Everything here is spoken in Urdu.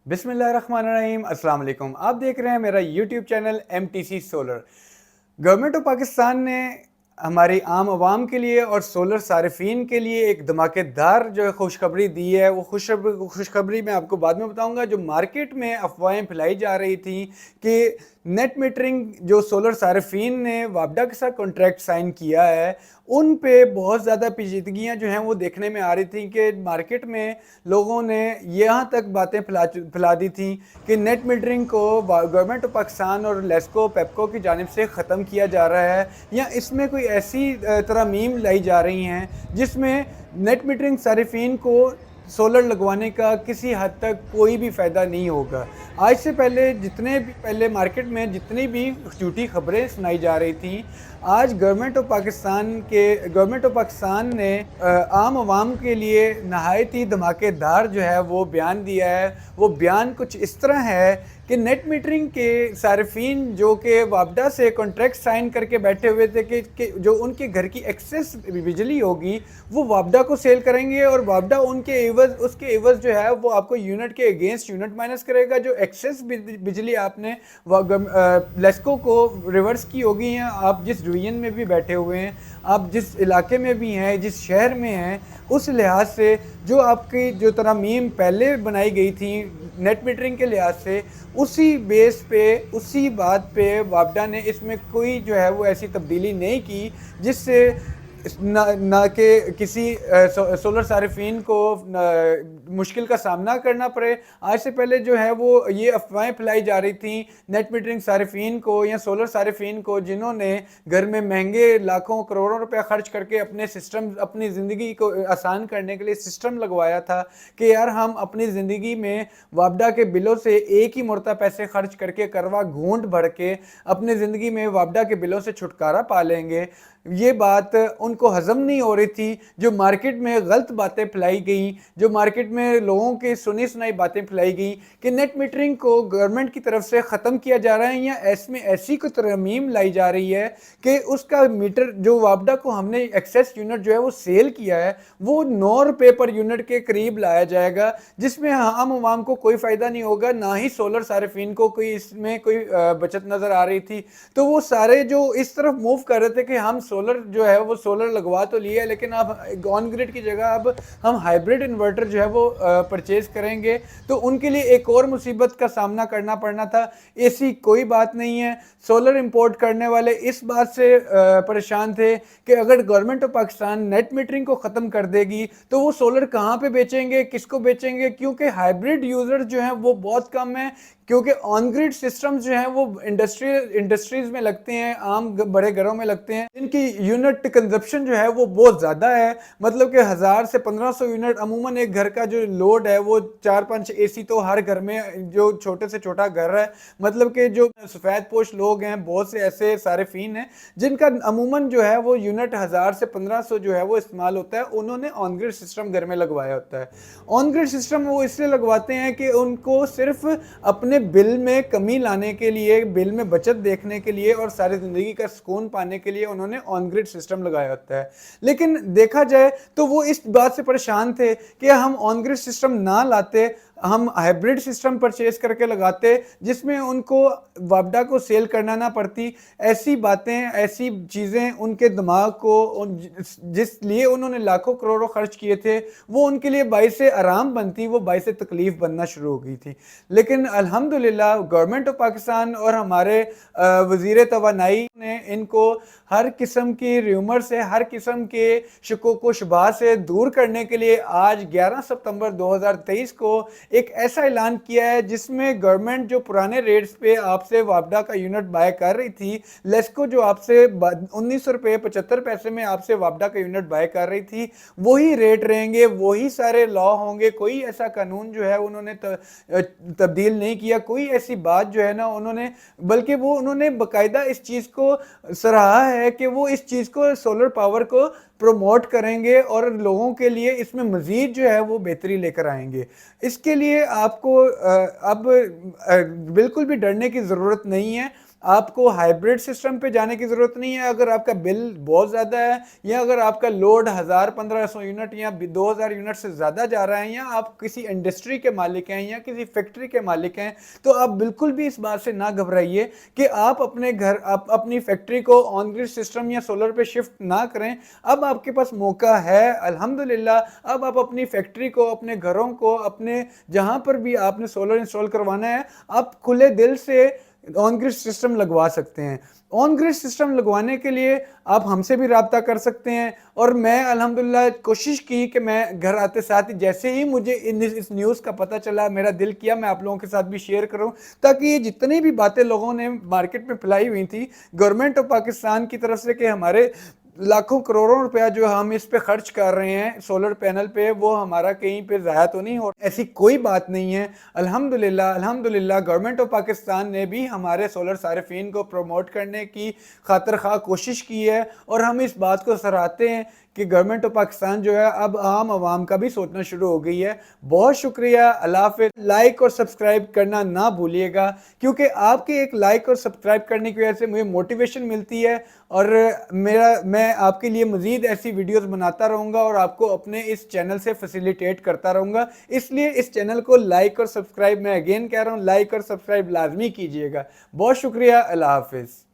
بسم اللہ الرحمن الرحیم۔ السلام علیکم، آپ دیکھ رہے ہیں میرا YouTube channel M T C solar. Government of Pakistan نے ہماری عام عوام کے لیے اور سولر صارفین کے لیے ایک دھماکے دار جو ہے خوشخبری دی ہے۔ وہ خوشخبری میں آپ کو بعد میں بتاؤں گا۔ جو مارکیٹ میں افواہیں پھیلائی جا رہی تھیں کہ نیٹ میٹرنگ جو سولر صارفین نے وابڈا کے ساتھ کانٹریکٹ سائن کیا ہے، ان پہ بہت زیادہ پیچیدگیاں جو ہیں وہ دیکھنے میں آ رہی تھیں کہ مارکیٹ میں لوگوں نے یہاں تک باتیں پھیلا دی تھیں کہ نیٹ میٹرنگ کو گورنمنٹ آف پاکستان اور لیسکو پیپکو کی جانب سے ختم کیا جا رہا ہے، یا اس میں کوئی ایسی ترامیم لائی جا رہی ہیں جس میں نیٹ میٹرنگ صارفین کو سولر لگوانے کا کسی حد تک کوئی بھی فائدہ نہیں ہوگا۔ آج سے پہلے مارکیٹ میں جتنی بھی جھوٹی خبریں سنائی جا رہی تھیں، آج گورنمنٹ آف پاکستان نے عام عوام کے لیے نہایت ہی دھماکے دار جو ہے وہ بیان دیا ہے۔ وہ بیان کچھ اس طرح ہے کہ نیٹ میٹرنگ کے صارفین جو کہ وابڈا سے کانٹریکٹ سائن کر کے بیٹھے ہوئے تھے کہ جو ان کے گھر کی ایکسیس بجلی ہوگی وہ وابڈا کو سیل کریں گے، اور وابڈا اس کے عوض جو ہے وہ آپ کو یونٹ کے اگینسٹ یونٹ مائنس کرے گا۔ جو ایکسیس بجلی آپ نے لیسکو کو ریورس کی ہوگی، ہیں آپ جس ڈویژن میں بھی بیٹھے ہوئے ہیں، آپ جس علاقے میں بھی ہیں، جس شہر میں ہیں، اس لحاظ سے جو آپ کی جو ترامیم پہلے بنائی گئی تھیں نیٹ میٹرنگ کے لحاظ سے، اسی بیس پہ اسی بات پہ وابڈا نے اس میں کوئی جو ہے وہ ایسی تبدیلی نہیں کی جس سے نہ کہ کسی سولر صارفین کو مشکل کا سامنا کرنا پڑے۔ آج سے پہلے جو ہے وہ یہ افواہیں پھیلائی جا رہی تھیں نیٹ میٹرنگ صارفین کو یا سولر صارفین کو، جنہوں نے گھر میں مہنگے لاکھوں کروڑوں روپے خرچ کر کے اپنی زندگی کو آسان کرنے کے لیے سسٹم لگوایا تھا کہ یار ہم اپنی زندگی میں وابڈا کے بلوں سے ایک ہی مرتبہ پیسے خرچ کر کے کروا گھونٹ بھر کے اپنی زندگی میں وابڈا کے بلوں سے چھٹکارا پا لیں گے۔ یہ بات ان کو ہضم نہیں ہو رہی تھی۔ جو مارکیٹ میں غلط باتیں پھیلائی گئیں، جو مارکیٹ میں لوگوں کی سنی سنائی باتیں پھیلائی گئیں کہ نیٹ میٹرنگ کو گورنمنٹ کی طرف سے ختم کیا جا رہا ہے، یا ایسی کوئی ترمیم لائی جا رہی ہے کہ اس کا میٹر جو وابڈا کو ہم نے ایکسیس یونٹ جو ہے وہ سیل کیا ہے وہ 9 روپے پر یونٹ کے قریب لایا جائے گا، جس میں عام عوام کو کوئی فائدہ نہیں ہوگا، نہ ہی سولر صارفین کو اس میں کوئی بچت نظر آ رہی تھی۔ تو وہ سارے جو اس طرف موو کر رہے تھے کہ ہم سولر جو ہے وہ سولر لگوا تو لیے، لیکن اب آن گریڈ کی جگہ اب ہم ہائیبریڈ انورٹر جو ہے وہ پرچیز کریں گے، تو ان کے لیے ایک اور مصیبت کا سامنا کرنا پڑنا تھا۔ ایسی کوئی بات نہیں ہے۔ سولر امپورٹ کرنے والے اس بات سے پریشان تھے کہ اگر government of Pakistan net metering کو ختم کر دے گی تو وہ سولر کہاں پہ بیچیں گے، کس کو بیچیں گے، کیونکہ ہائیبریڈ یوزر جو ہیں وہ بہت کم ہیں، کیونکہ آن گریڈ سسٹمز جو ہیں وہ انڈسٹریز میں لگتے ہیں، عام بڑے گھروں میں لگتے ہیں، ان کی یونٹ کنزپشن جو ہے وہ بہت زیادہ ہے۔ مطلب کہ 1000 سے 1500 یونٹ عموماً ایک گھر کا جو لوڈ ہے وہ 4-5 اے سی تو ہر گھر میں، جو چھوٹے سے چھوٹا گھر ہے، مطلب کہ جو سفید پوش لوگ ہیں، بہت سے ایسے صارفین ہیں جن کا عموماً جو ہے وہ یونٹ 1000 سے 1500 جو ہے وہ استعمال ہوتا ہے، انہوں نے آن گریڈ سسٹم گھر میں لگوایا ہوتا ہے۔ آن گریڈ سسٹم وہ اس لیے لگواتے ہیں کہ ان کو صرف اپنے بل میں کمی لانے کے لیے، بل میں بچت دیکھنے کے لیے اور ساری زندگی کا سکون پانے کے لیے انہوں نے آن گریڈ سسٹم لگایا ہوتا ہے۔ لیکن دیکھا جائے تو وہ اس بات سے پریشان تھے کہ ہم آن گریڈ سسٹم نہ لاتے، ہم ہائیبریڈ سسٹم پرچیز کر کے لگاتے جس میں ان کو وابڈا کو سیل کرنا نہ پڑتی۔ ایسی باتیں، ایسی چیزیں ان کے دماغ کو، جس لیے انہوں نے لاکھوں کروڑوں خرچ کیے تھے، وہ ان کے لیے باعث آرام بنتی، وہ باعث تکلیف بننا شروع ہو گئی تھی۔ لیکن الحمدللہ گورنمنٹ آف پاکستان اور ہمارے وزیر توانائی نے ان کو ہر قسم کی ریومر سے، ہر قسم کے شکوک و شبہات سے دور کرنے کے لیے آج 11 ستمبر 2023 کو ایک ایسا اعلان کیا ہے جس میں گورنمنٹ جو پرانے ریٹس پہ آپ سے وابڈا کا یونٹ بائی کر رہی تھی، لیسکو جو آپ سے 1900 روپے 75 پیسے میں آپ سے وابڈا کا یونٹ بائی کر رہی تھی، وہی ریٹ رہیں گے، وہی سارے لا ہوں گے۔ کوئی ایسا قانون جو ہے انہوں نے تبدیل نہیں کیا، کوئی ایسی بات جو ہے نا انہوں نے، بلکہ وہ انہوں نے باقاعدہ اس چیز کو سراہا ہے کہ وہ اس چیز کو، سولر پاور کو پروموٹ کریں گے اور لوگوں کے لیے اس میں مزید جو ہے وہ بہتری لے کر آئیں گے۔ اس کے لیے آپ کو اب بالکل بھی ڈرنے کی ضرورت نہیں ہے۔ آپ کو ہائیبریڈ سسٹم پہ جانے کی ضرورت نہیں ہے. اگر آپ کا بل بہت زیادہ ہے یا اگر آپ کا لوڈ 1500 یونٹ یا 2000 یونٹ سے زیادہ جا رہا ہے یا آپ کسی انڈسٹری کے مالک ہیں یا کسی فیکٹری کے مالک ہیں, تو آپ بالکل بھی اس بات سے نہ گھبرائیے کہ آپ اپنے گھر اپنی فیکٹری کو آن گرڈ سسٹم یا سولر پہ شفٹ نہ کریں. اب آپ کے پاس موقع ہے الحمدللہ. اب آپ اپنی فیکٹری کو, اپنے گھروں کو, اپنے جہاں پر بھی آپ نے سولر انسٹال کروانا ہے, آپ کھلے دل سے آن گرڈ سسٹم لگوا سکتے ہیں. آن گرڈ سسٹم لگوانے کے لیے آپ ہم سے بھی رابطہ کر سکتے ہیں. اور میں الحمدللہ کوشش کی کہ میں گھر آتے ساتھ ہی جیسے ہی مجھے اس نیوز کا پتہ چلا, میرا دل کیا میں آپ لوگوں کے ساتھ بھی شیئر کروں, تاکہ یہ جتنی بھی باتیں لوگوں نے مارکیٹ میں پھیلائی ہوئی تھی گورنمنٹ آف پاکستان کی طرف سے کہ ہمارے لاکھوں کروڑوں روپیہ جو ہم اس پہ خرچ کر رہے ہیں سولر پینل پہ, وہ ہمارا کہیں پہ ضائع تو نہیں ہو, ایسی کوئی بات نہیں ہے. الحمدللہ گورنمنٹ آف پاکستان نے بھی ہمارے سولر صارفین کو پروموٹ کرنے کی خاطر خواہ کوشش کی ہے, اور ہم اس بات کو سراہتے ہیں کہ گورنمنٹ آف پاکستان جو ہے اب عام عوام کا بھی سوچنا شروع ہو گئی ہے. بہت شکریہ, اللہ حافظ. لائک اور سبسکرائب کرنا نہ بھولیے گا, کیونکہ آپ کے ایک لائک اور سبسکرائب کرنے کی وجہ سے مجھے موٹیویشن ملتی ہے, اور میں آپ کے لیے مزید ایسی ویڈیوز بناتا رہوں گا اور آپ کو اپنے اس چینل سے فیسیلیٹیٹ کرتا رہوں گا. اس لیے اس چینل کو لائک اور سبسکرائب, میں اگین کہہ رہا ہوں, لائک اور سبسکرائب لازمی کیجئے گا. بہت شکریہ, اللہ حافظ.